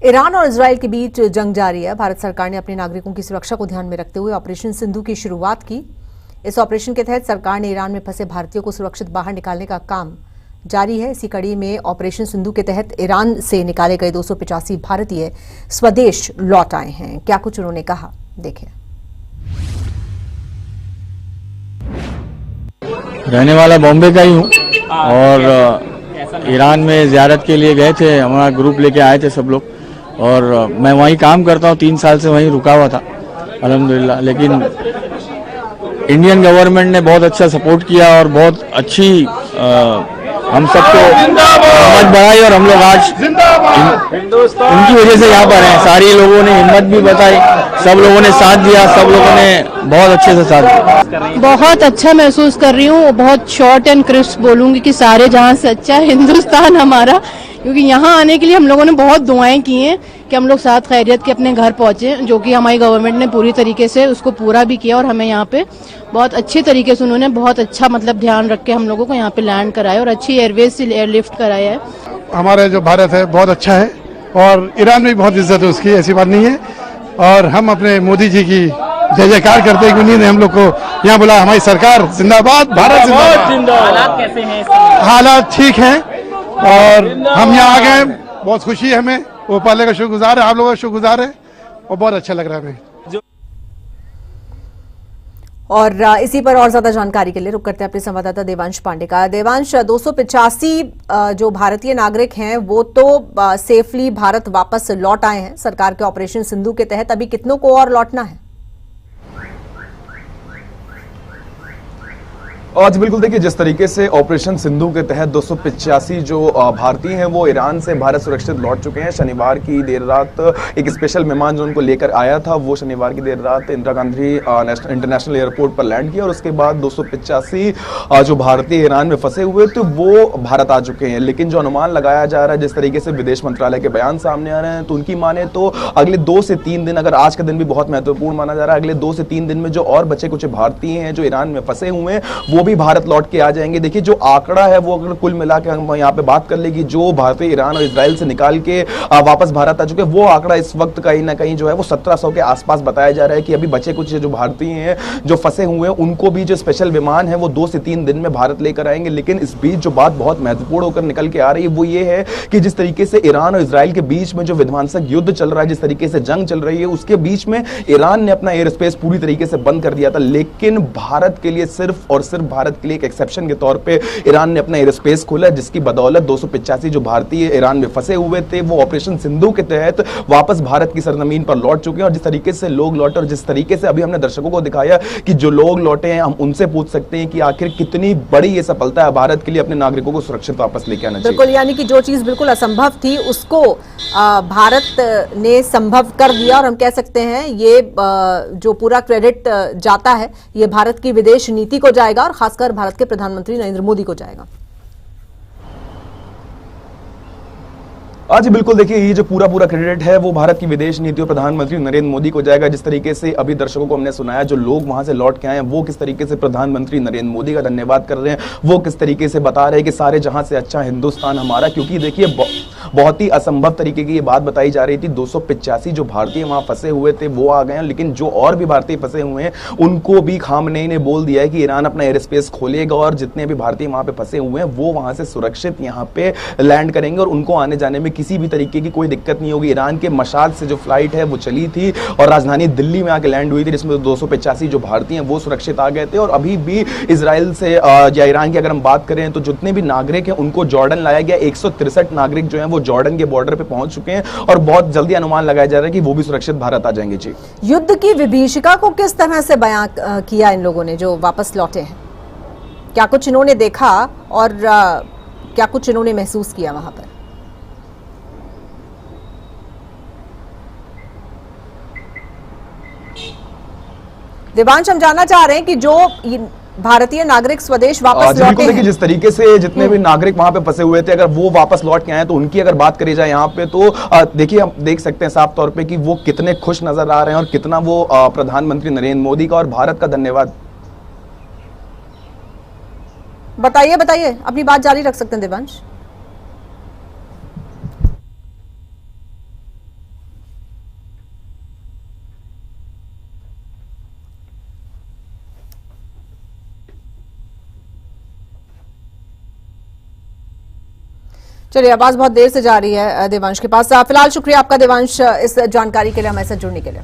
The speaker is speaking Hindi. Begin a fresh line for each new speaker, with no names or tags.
ईरान और इजरायल के बीच जंग जारी है। भारत सरकार ने अपने नागरिकों की सुरक्षा को ध्यान में रखते हुए ऑपरेशन सिंधु की शुरुआत की। इस ऑपरेशन के तहत सरकार ने ईरान में फंसे भारतीयों को सुरक्षित बाहर निकालने का काम जारी है। इसी कड़ी में ऑपरेशन सिंधु के तहत ईरान से निकाले गए 285 भारतीय स्वदेश लौट आए हैं। क्या कुछ उन्होंने कहा, देखिए।
रहने वाला बॉम्बे का ही हूँ और ईरान में ज़ियारत के लिए गए थे। हमारा ग्रुप लेके आए थे सब लोग और मैं वहीं काम करता हूँ। 3 साल से वहीं रुका हुआ था अल्हम्दुलिल्लाह। लेकिन इंडियन गवर्नमेंट ने बहुत अच्छा सपोर्ट किया और बहुत अच्छी हम सबको हिम्मत बढ़ाई और हम लोग आज उनकी वजह से यहाँ पर हैं। सारी लोगों ने हिम्मत भी बताई, सब लोगों ने साथ दिया, सब लोगों ने बहुत अच्छे से साथ दिया।
बहुत अच्छा महसूस कर रही हूँ। बहुत शॉर्ट एंड क्रिस्प बोलूंगी कि सारे जहां से अच्छा हिंदुस्तान हमारा, क्योंकि यहाँ आने के लिए हम लोगों ने बहुत दुआएं की हैं कि हम लोग साथ खैरियत के अपने घर पहुंचे, जो कि हमारी गवर्नमेंट ने पूरी तरीके से उसको पूरा भी किया और हमें यहाँ पे बहुत अच्छे तरीके से उन्होंने बहुत अच्छा ध्यान रख के हम लोगों को यहाँ पे लैंड कराया और अच्छी एयरवेज से एयरलिफ्ट कराया है।
हमारा जो भारत है बहुत अच्छा है और ईरान में भी बहुत इज्जत है उसकी, ऐसी बात नहीं है। और हम अपने मोदी जी की जय जयकार करते हैं कि उन्हीं ने हम लोग को यहाँ बुलाया। हमारी सरकार जिंदाबाद, भारत जिंदाबाद।
हालात कैसे हैं?
हालात ठीक हैं और हम यहाँ आ गए, बहुत खुशी है हमें। वो पाले का शुक्रगुजार है, आप लोगों का शुक्रगुजार है और बहुत अच्छा लग रहा है हमें।
और इसी पर और ज्यादा जानकारी के लिए रुक करते हैं अपने संवाददाता देवांश पांडे का। देवांश, 285 जो भारतीय नागरिक हैं वो तो सेफली भारत वापस लौट आए हैं सरकार के ऑपरेशन सिंधु के तहत। अभी कितनों को और लौटना है?
आज बिल्कुल देखिए, जिस तरीके से ऑपरेशन सिंधु के तहत 285 जो भारतीय हैं वो ईरान से भारत सुरक्षित लौट चुके हैं। शनिवार की देर रात एक स्पेशल विमान जो उनको लेकर आया था वो शनिवार की देर रात इंदिरा गांधी इंटरनेशनल एयरपोर्ट पर लैंड किया और उसके बाद 285 जो भारतीय ईरान में फंसे हुए थे वो भारत आ चुके हैं। लेकिन जो अनुमान लगाया जा रहा है, जिस तरीके से विदेश मंत्रालय के बयान सामने आ रहे हैं, तो उनकी माने तो अगले 2 से 3 दिन, अगर आज का दिन भी बहुत महत्वपूर्ण माना जा रहा है, अगले 2 से 3 दिन में जो और बचे कुछ भारतीय हैं जो ईरान में फंसे हुए हैं वो भी भारत लौट के आ जाएंगे। देखिए, जो आंकड़ा है वो अगर कुल मिला के हम यहाँ पे बात कर ले कि जो भारतीय ईरान और इजराइल से निकाल के वापस भारत आ चुके हैं, वो आंकड़ा इस वक्त कहीं ना कहीं जो है वो 1700 के आसपास बताया जा रहा है कि अभी बचे कुछ जो भारतीय हैं जो फंसे हुए हैं उनको भी जो स्पेशल विमान है वो 2 से 3 दिन में भारत लेकर आएंगे। लेकिन इस बीच जो बात बहुत महत्वपूर्ण होकर निकल के आ रही है वो ये है कि जिस तरीके से ईरान और इजराइल के बीच में जो विध्वंसक युद्ध चल रहा है, जिस तरीके से जंग चल रही है, उसके बीच में ईरान ने अपना एयर स्पेस पूरी तरीके से बंद कर दिया था। लेकिन भारत के लिए सिर्फ और सिर्फ भारत के लिए एक एक्सेप्शन के तौर पे ईरान ने अपना एयर स्पेस खोला, जिसकी बदौलत 285 जो भारतीय ईरान में फंसे हुए थे वो ऑपरेशन सिंधु के तहत वापस भारत की सरजमीन पर लौट चुके हैं। और जिस तरीके से लोग लौटे और जिस तरीके से अभी हमने दर्शकों को दिखाया कि जो लोग लौटे हैं, हम उनसे पूछ सकते हैं कि आखिर कितनी बड़ी ये सफलता है भारत के लिए अपने नागरिकों को सुरक्षित वापस लेके आना चाहिए।
बिल्कुल, यानी कि जो चीज बिल्कुल असंभव थी उसको भारत ने संभव कर दिया और हम कह सकते हैं ये जो पूरा क्रेडिट जाता है ये भारत की विदेश नीति को जाएगा और खासकर भारत के प्रधानमंत्री नरेंद्र मोदी को जाएगा।
आज बिल्कुल देखिए, ये जो पूरा क्रेडिट है वो भारत की विदेश नीति और प्रधानमंत्री नरेंद्र मोदी को जाएगा। जिस तरीके से अभी दर्शकों को हमने सुनाया, जो लोग वहां से लौट के आए हैं वो किस तरीके से प्रधानमंत्री नरेंद्र मोदी का धन्यवाद कर रहे हैं, वो किस तरीके से बता रहे हैं कि सारे जहां से अच्छा हिंदुस्तान हमारा। क्योंकि देखिए, बहुत ही असंभव तरीके की ये बात बताई जा रही थी। 285 जो भारतीय वहां फंसे हुए थे वो आ गए हैं, लेकिन जो और भी भारतीय फंसे हुए हैं उनको भी खामनेई ने बोल दिया है कि ईरान अपना एयर स्पेस खोलेगा और जितने भी भारतीय वहां पे फंसे हुए हैं वो वहां से सुरक्षित यहाँ पे लैंड करेंगे और उनको आने जाने में किसी भी तरीके की कोई दिक्कत नहीं होगी। ईरान के मशाद से जो फ्लाइट है वो चली थी और राजधानी दिल्ली में आके लैंड हुई थी, जिसमें 285 जो भारतीय हैं वो सुरक्षित आ गए थे। और अभी भी इजराइल से या ईरान की अगर हम बात करें तो जितने भी नागरिक हैं उनको जॉर्डन लाया गया। 163 नागरिक जो हैं वो जॉर्डन के बॉर्डर पे पहुंच चुके हैं और बहुत जल्दी अनुमान लगाया जा रहा है कि वो भी सुरक्षित भारत आ जाएंगे। जी,
युद्ध की विभीषिका को किस तरह से बयां किया इन लोगों ने जो वापस लौटे हैं? क्या कुछ इन्होंने देखा और क्या कुछ इन्होंने महसूस किया वहां पर? देवांश, हम जानना चाह रहे हैं कि जो भारतीय नागरिक स्वदेश वापस लौटे हैं,
जिस तरीके से जितने भी नागरिक वहां पे फंसे हुए थे अगर वो वापस लौट के आए तो उनकी अगर बात करी जाए यहाँ पे तो देखिए, हम देख सकते हैं साफ तौर पे कि वो कितने खुश नजर आ रहे हैं और कितना वो प्रधानमंत्री नरेंद्र मोदी का और भारत का धन्यवाद।
बताइए, अपनी बात जारी रख सकते हैं देवांश। चलिए, आवाज बहुत देर से जा रही है देवांश के पास। फिलहाल शुक्रिया आपका देवांश, इस जानकारी के लिए हमारे साथ जुड़ने के लिए।